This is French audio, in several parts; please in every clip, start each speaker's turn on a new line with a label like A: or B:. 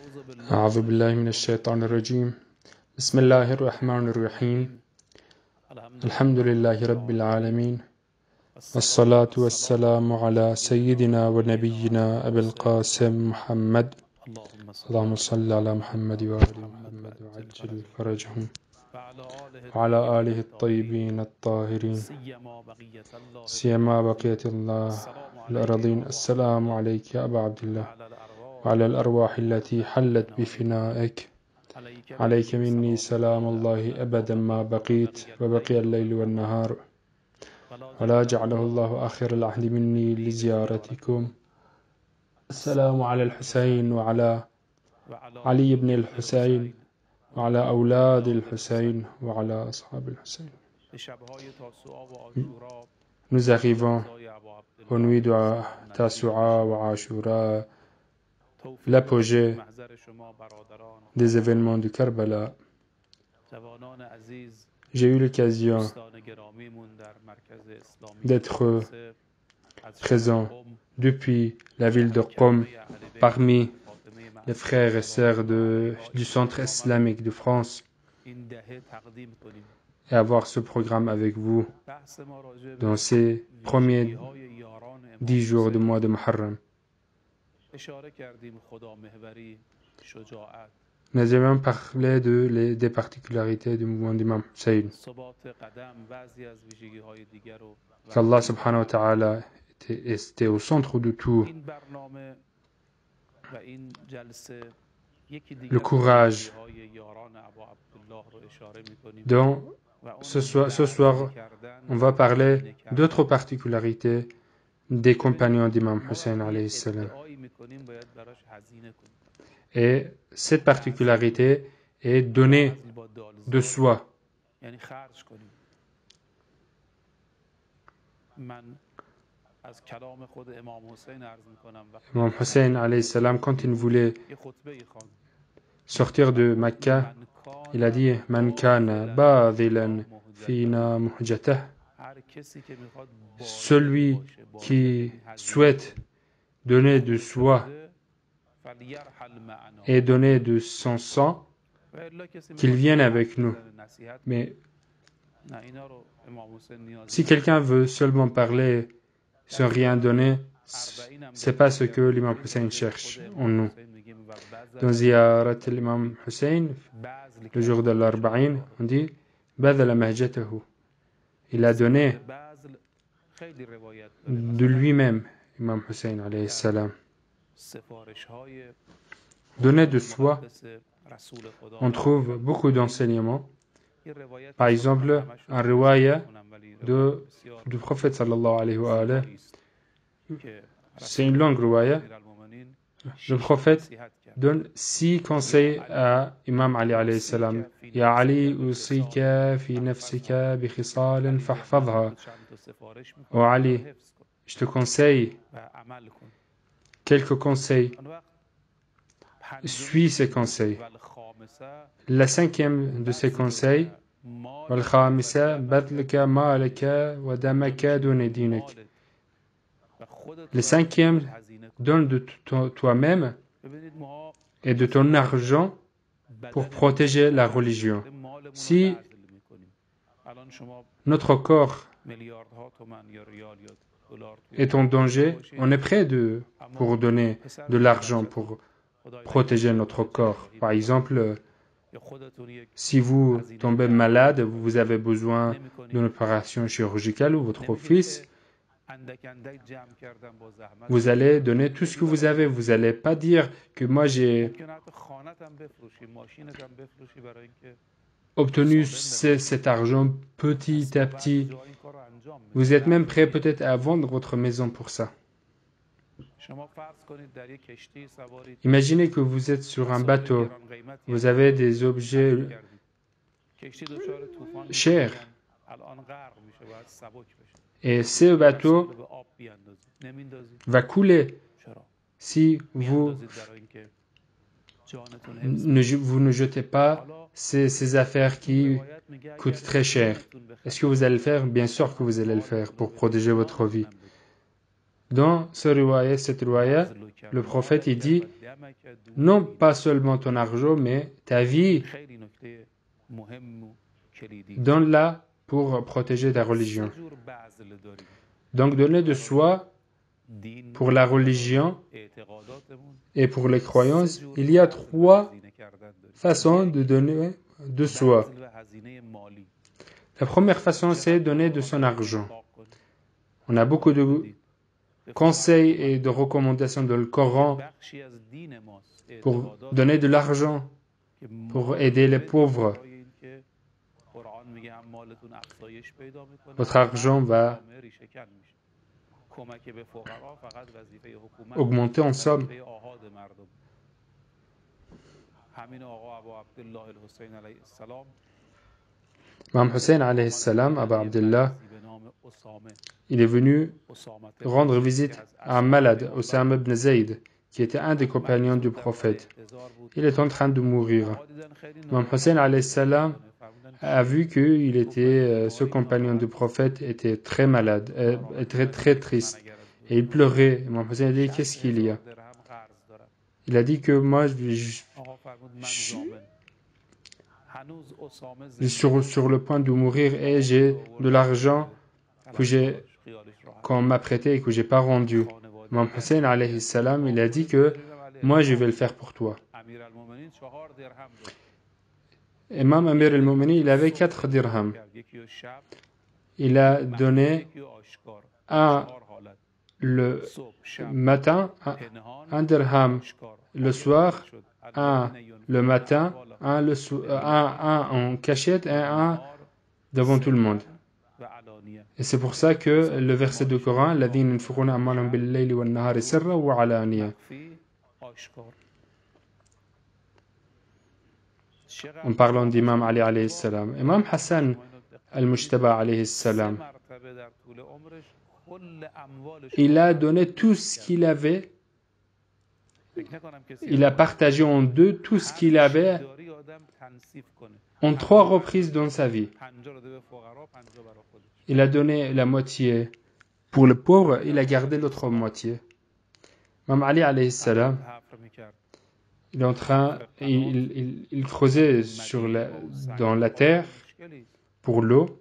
A: أعوذ بالله من الشيطان الرجيم بسم الله الرحمن الرحيم الحمد لله رب العالمين والصلاة والسلام على سيدنا ونبينا أبي القاسم محمد اللهم صل على محمد وآل محمد وعجل فرجهم وعلى آله الطيبين الطاهرين سيما بقية الله الأرضين. السلام عليك يا أبا عبد الله وعلى الأرواح التي حلت بفنائك. عليك مني سلام الله أبدا ما بقيت وبقي الليل والنهار، ولا جعله الله آخر العهد مني لزيارتكم. السلام على الحسين وعلى علي بن الحسين وعلى أولاد الحسين وعلى أصحاب الحسين. Nous arrivons aux nuits de Tasu'a wa Ashura, l'apogée des événements du Karbala. J'ai eu l'occasion d'être présent depuis la ville de Qom parmi les frères et sœurs du Centre islamique de France et avoir ce programme avec vous dans ces premiers 10 jours du mois de Muharram. Nous avons parlé des particularités du mouvement d'Imam Hussein. Qu'Allah subhanahu wa ta'ala était au centre de tout. Le courage. Donc, ce soir, on va parler d'autres particularités des compagnons d'Imam Hussein alayhi salam. Et cette particularité est donnée de soi. Imam Hussein alayhi salam, quand il voulait sortir de Mecca, il a dit Man kana badhilan fina muhjatah. Celui qui souhaite donner de soi et donner de son sang, qu'il vienne avec nous. Mais si quelqu'un veut seulement parler sans rien donner, c'est pas ce que l'imam Hussein cherche en nous. Dans Ziyarat l'imam Hussein, le jour de l'Arba'in, on dit Badala mahjatahu. Il a donné de lui-même, imam Hussein alayhi salam. Donner de soi, on trouve beaucoup d'enseignements. Par exemple, un riwaya du prophète sallallahu alayhi wa alayhi. C'est une longue riwaya. Le prophète donne 6 conseils à Imam Ali alayhi salam. Ya Ali, usika fi nafsika bi khisalin fahfadha. Oh Ali, je te conseille quelques conseils. Suis ces conseils. La 5e de ces conseils, le 5e, donne de toi-même et de ton argent pour protéger la religion. Si notre corps est en danger, on est prêt pour donner de l'argent pour protéger notre corps. Par exemple, si vous tombez malade, vous avez besoin d'une opération chirurgicale ou votre fils, vous allez donner tout ce que vous avez. Vous n'allez pas dire que moi j'ai obtenu cet argent petit à petit. Vous êtes même prêt peut-être à vendre votre maison pour ça. Imaginez que vous êtes sur un bateau, vous avez des objets chers et ce bateau va couler si vous ne jetez pas ces affaires qui coûtent très cher. Est-ce que vous allez le faire? Bien sûr que vous allez le faire pour protéger votre vie. Dans cette riwaya, le prophète il dit non pas seulement ton argent, mais ta vie, donne-la pour protéger ta religion. Donc donner de soi pour la religion et pour les croyances, il y a 3 façons de donner de soi. La première façon, c'est donner de son argent. On a beaucoup de conseils et de recommandations dans le Coran pour donner de l'argent, pour aider les pauvres. Votre argent va augmenter en somme. Imam Hussein alayhi salam, Abu Abdullah, il est venu rendre visite à un malade, Osama ibn Zayd, qui était un des compagnons du prophète. Il est en train de mourir. Imam Hussein alayhi salam a vu que ce compagnon du prophète était très malade, très très triste. Et il pleurait. Imam Hussein a dit, qu'est-ce qu'il y a? Il a dit que moi, je suis sur le point de mourir et j'ai de l'argent qu'on m'a prêté et que je n'ai pas rendu. Imam Hussein alayhi salam, il a dit que moi, je vais le faire pour toi. Imam Amir al-Mu'minin, il avait 4 dirhams. Il a donné un le matin, un dirham le soir, un le matin, un en cachette et un devant tout le monde. Et c'est pour ça que le verset du Coran, الذين ينفقون أموالهم بالليل والنهار سرا وعلانية. En parlant d'Imam Ali alayhi salam. Imam Hassan al-Mujtaba alayhi salam, il a donné tout ce qu'il avait. Il a partagé en 2 tout ce qu'il avait en 3 reprises dans sa vie. Il a donné la moitié pour le pauvre, il a gardé l'autre moitié. Imam Ali alayhi salam, il est en train, il creusait dans la terre pour l'eau.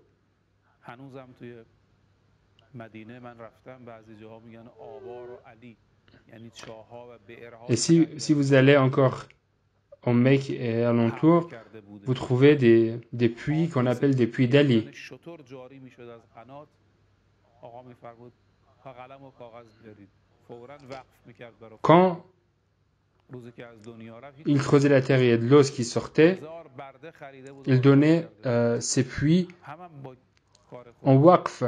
A: Et si vous allez encore en Mecque et alentour, vous trouvez des puits qu'on appelle des puits d'Ali. Quand il creusait la terre et il y a de l'eau qui sortait, il donnait ces puits en waqf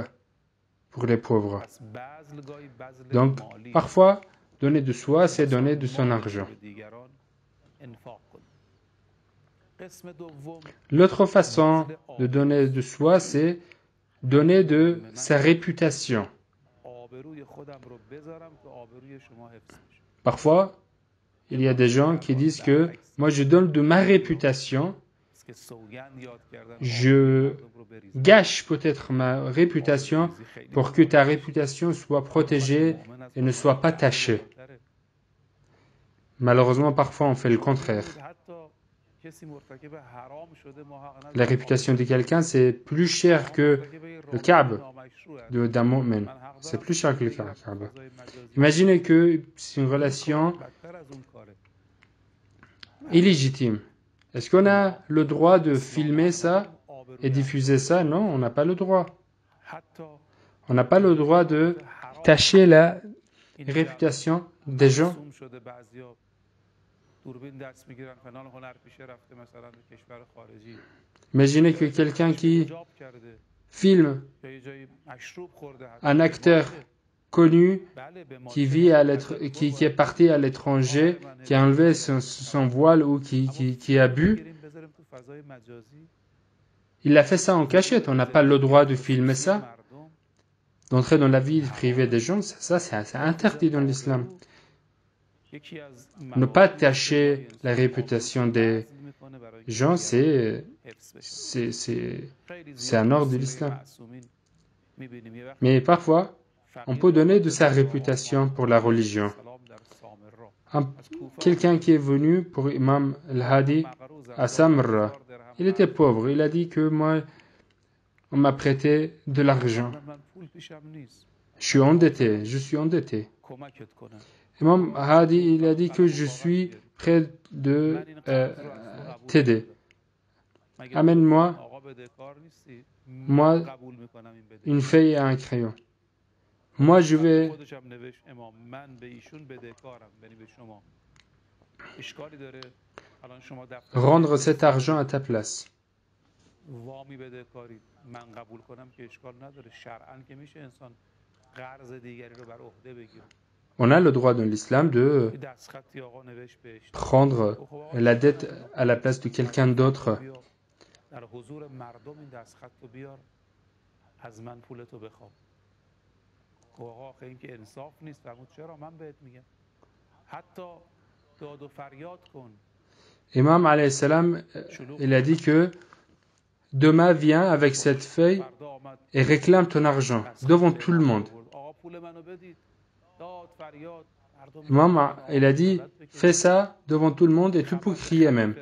A: pour les pauvres. Donc, parfois, donner de soi, c'est donner de son argent. L'autre façon de donner de soi, c'est donner de sa réputation. Parfois, il y a des gens qui disent que moi je donne de ma réputation, je gâche peut-être ma réputation pour que ta réputation soit protégée et ne soit pas tachée. Malheureusement, parfois on fait le contraire. La réputation de quelqu'un, c'est plus cher que le Kaaba d'un mu'min. C'est plus cher que le Kaaba. Imaginez que c'est une relation illégitime. Est-ce qu'on a le droit de filmer ça et diffuser ça? Non, on n'a pas le droit. On n'a pas le droit de tacher la réputation des gens. Imaginez que quelqu'un qui filme un acteur connu qui est parti à l'étranger, qui a enlevé son voile ou qui a bu. Il a fait ça en cachette. On n'a pas le droit de filmer ça. D'entrer dans la vie privée des gens, ça c'est interdit dans l'islam. Ne pas tacher la réputation des gens, c'est un ordre de l'islam. Mais parfois, On peut donner de sa réputation pour la religion. Quelqu'un qui est venu pour Imam al-Hadi à Samarra, il était pauvre. Il a dit que moi, on m'a prêté de l'argent. Je suis endetté. Imam Hadi, il a dit que je suis prêt de t'aider. Amène-moi une feuille et un crayon. Moi, je vais rendre cet argent à ta place. On a le droit dans l'islam de prendre la dette à la place de quelqu'un d'autre. Imam alayhi salam, il a dit que demain viens avec cette feuille et réclame ton argent devant tout le monde. Imam, il a dit fais ça devant tout le monde et tu peux crier même.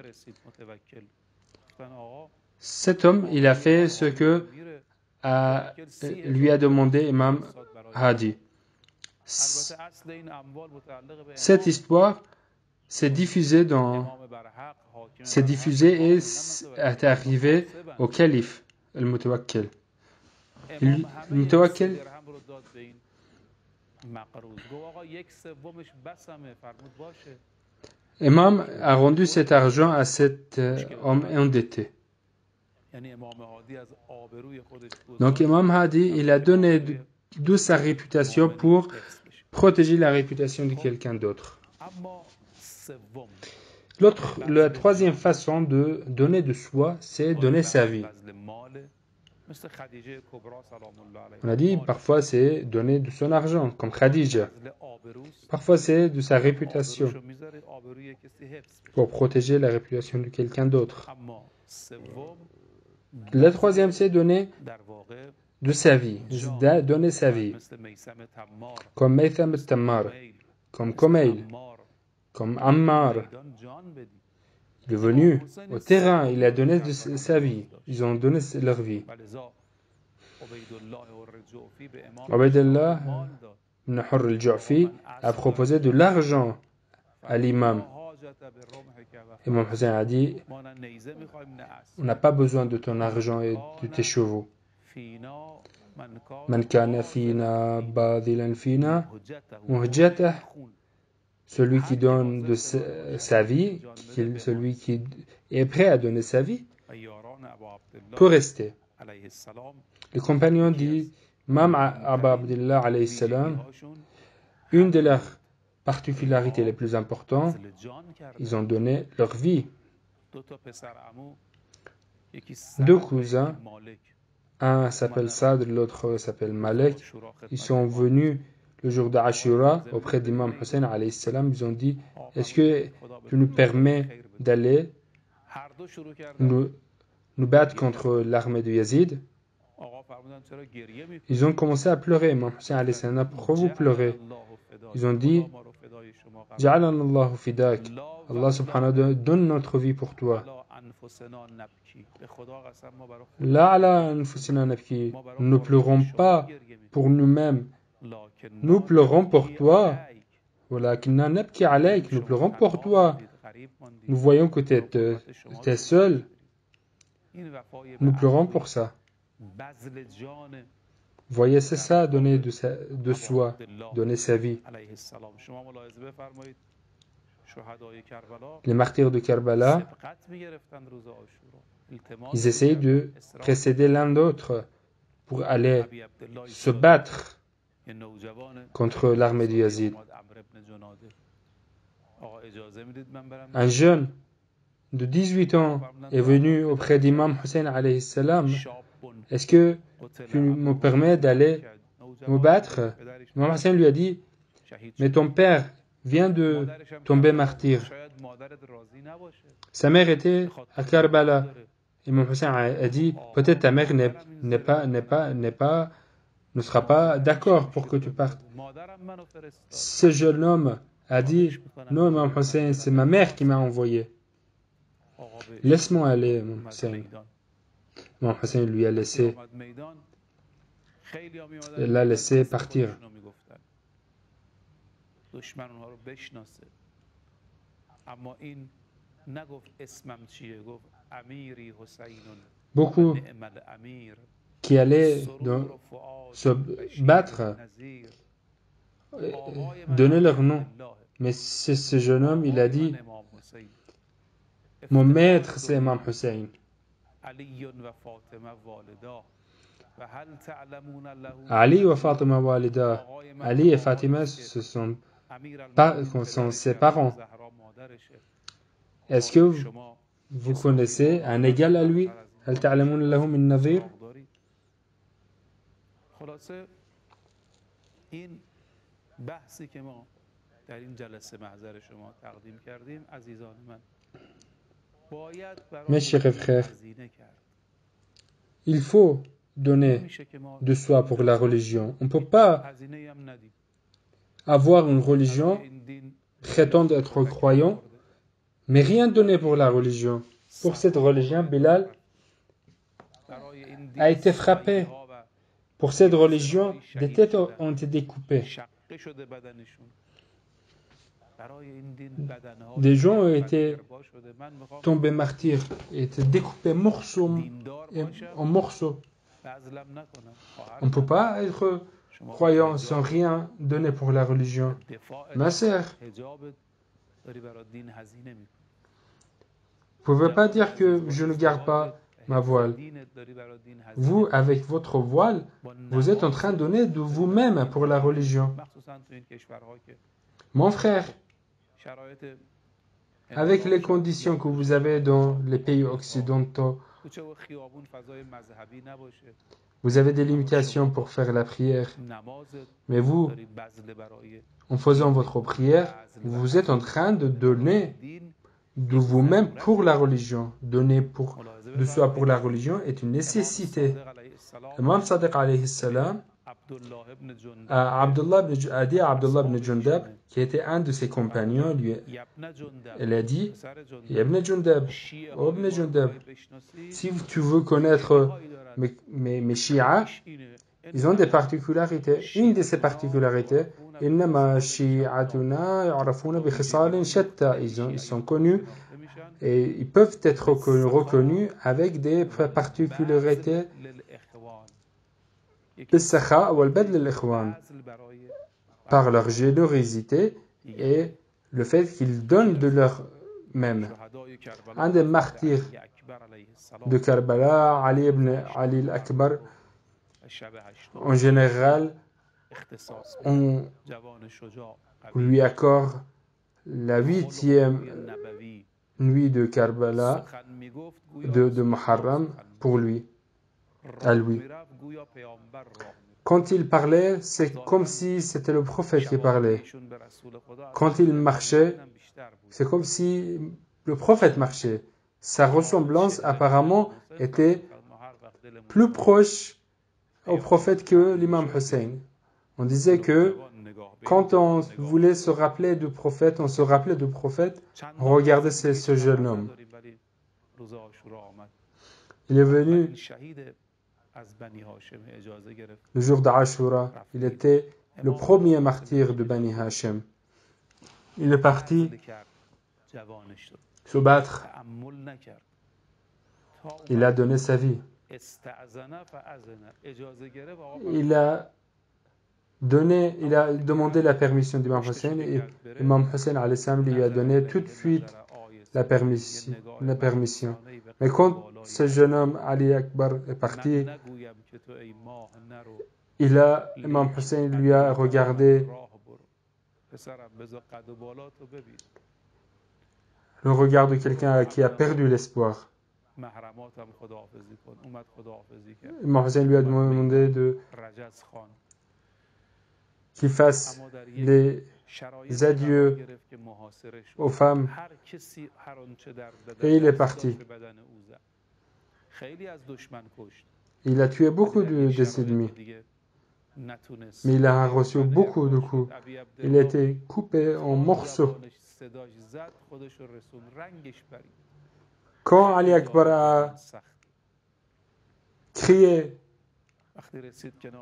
A: Cet homme, il a fait ce que lui a demandé Imam Hadi. Cette histoire s'est diffusée et est arrivée au calife, al-Mutawakkil. Al-Mutawakkil Imam a rendu cet argent à cet homme endetté. Donc Imam Hadi, il a donné de sa réputation pour protéger la réputation de quelqu'un d'autre. La troisième façon de donner de soi, c'est donner sa vie. On a dit, parfois c'est donner de son argent, comme Khadija. Parfois c'est de sa réputation, pour protéger la réputation de quelqu'un d'autre. La troisième, c'est donner de sa vie, donner sa vie. Comme Maytham al-Tammar, comme Kumail, comme Ammar. Il est venu au terrain, il a donné de sa vie. Ils ont donné leur vie. Ubaydullah ibn Hurr al-Ju'fi a proposé de l'argent à l'imam. Imam Hussein a dit, on n'a pas besoin de ton argent et de tes chevaux. Man kana fina badilan fina muhjatah. Celui qui donne de sa vie, celui qui est prêt à donner sa vie, peut rester. Les compagnons d'Imam Abu Abdullah alayhi salam, une de leurs particularités les plus importantes, ils ont donné leur vie. Deux cousins, un s'appelle Sadr, l'autre s'appelle Malek, ils sont venus le jour d'Ashura auprès d'Imam Hussein alayhi salam. Ils ont dit, est-ce que tu nous permets d'aller nous battre contre l'armée de Yazid? Ils ont commencé à pleurer. Imam Hussein alayhi salam, pourquoi vous pleurez? Ils ont dit, Ja'alana Allahu fidak. Allah subhanahu wa ta'ala donne notre vie pour toi. La ala anfusina nabki. Nous ne pleurons pas pour nous-mêmes. Nous pleurons pour toi. Walakinna nabki alayk. Nous pleurons pour toi. Nous voyons que tu es seul. Nous pleurons pour ça. Voyez, c'est ça, donner de soi, donner sa vie. Les martyrs de Karbala, ils essayent de précéder l'un l'autre pour aller se battre contre l'armée de Yazid. Un jeune de 18 ans est venu auprès d'Imam Hussein alayhi salam. Est-ce que tu me permets d'aller me battre? Imam Hussein lui a dit, mais ton père vient de tomber martyr. Sa mère était à Karbala. Imam Hussein a dit, peut-être ta mère n'est pas ne sera pas d'accord pour que tu partes. Ce jeune homme a dit, non, Imam Hussein, c'est ma mère qui m'a envoyé. Laisse-moi aller, Imam Hussein. Imam Hussein lui a laissé, l'a laissé partir. Beaucoup qui allaient se battre donnaient leur nom. Mais ce jeune homme, il a dit, mon maître, c'est Imam Hussein. Ali wa Fatima walida. Ali et Fatima, ce sont ses parents. Est-ce que vous connaissez un égal à lui? هل تعلمون له من نظير؟ Mes chers frères, il faut donner de soi pour la religion. On ne peut pas avoir une religion, prétendre être croyant, mais rien donner pour la religion. Pour cette religion, Bilal a été frappé. Pour cette religion, des têtes ont été découpées. Des gens ont été tombés martyrs, été découpés en morceaux. On ne peut pas être croyant sans rien donner pour la religion. Ma sœur, vous ne pouvez pas dire que je ne garde pas ma voile. Vous, avec votre voile, vous êtes en train de donner de vous-même pour la religion. Mon frère, avec les conditions que vous avez dans les pays occidentaux, vous avez des limitations pour faire la prière. Mais vous, en faisant votre prière, vous êtes en train de donner de vous-même pour la religion. Donner de soi pour la religion est une nécessité. Imam Sadiq alayhi salam a dit à Abdullah ibn Jundab, qui était un de ses compagnons, elle a dit, Ibn Jundab, oh Ibn Jundab, si tu veux connaître mes chiites, ils ont des particularités. Une de ces particularités, ils sont connus et ils peuvent être reconnus avec des particularités par leur générosité et le fait qu'ils donnent de leur-même. Un des martyrs de Karbala, Ali ibn Ali al-Akbar, en général, on lui accorde la 8e nuit de Karbala de Muharram pour lui, à lui. Quand il parlait, c'est comme si c'était le prophète qui parlait. Quand il marchait, c'est comme si le prophète marchait. Sa ressemblance apparemment était plus proche au prophète que l'imam Hussein. On disait que quand on voulait se rappeler du prophète, on se rappelait du prophète, on regardait ce jeune homme. Il est venu le jour d'Ashura. Il était le premier martyr de Bani Hashim. Il est parti se battre. Il a donné sa vie. Il a demandé la permission d'Imam Hussein et Imam Hussein alayhi salam lui a donné tout de suite la permission. Mais quand ce jeune homme Ali Akbar est parti, Imam Hussein lui a regardé le regard de quelqu'un qui a perdu l'espoir. Imam Hussein lui a demandé qu'il fasse les adieux aux femmes et il est parti. Il a tué beaucoup de ses ennemis. mais il a reçu beaucoup de coups. Il a été coupé en morceaux. Quand Ali Akbar a crié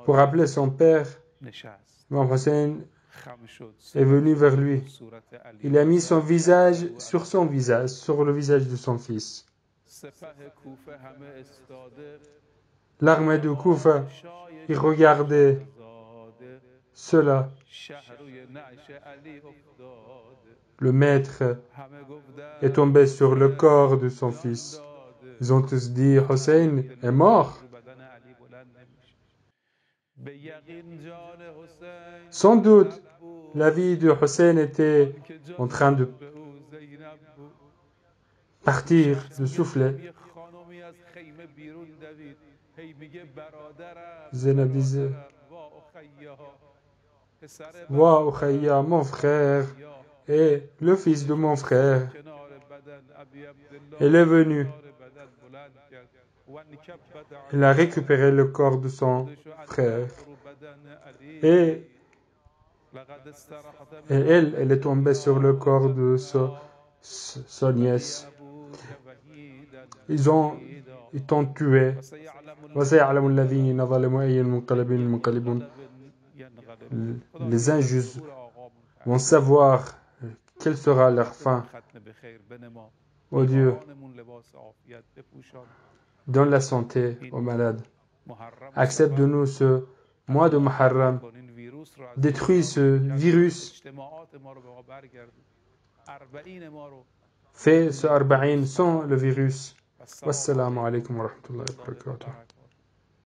A: pour appeler son père, Imam Hussein est venu vers lui. Il a mis son visage, sur le visage de son fils. L'armée de Koufa, il regardait cela. Le maître est tombé sur le corps de son fils. Ils ont tous dit, Hussein est mort. Sans doute, la vie de Hussein était en train de partir, de souffler. Zainab disait, Wa Ukhayya, mon frère, et le fils de mon frère, il est venu. Il a récupéré le corps de son frère. Et elle est tombée sur le corps de sa nièce. Ils t'ont tué. Les injustes vont savoir quelle sera leur fin. Oh Dieu, donne la santé aux malades. Accepte de nous ce mois de Muharram. Détruis ce virus. Fais ce arba'in sans le virus. Wassalamu alaikum wa rahmatullahi wa barakatuh.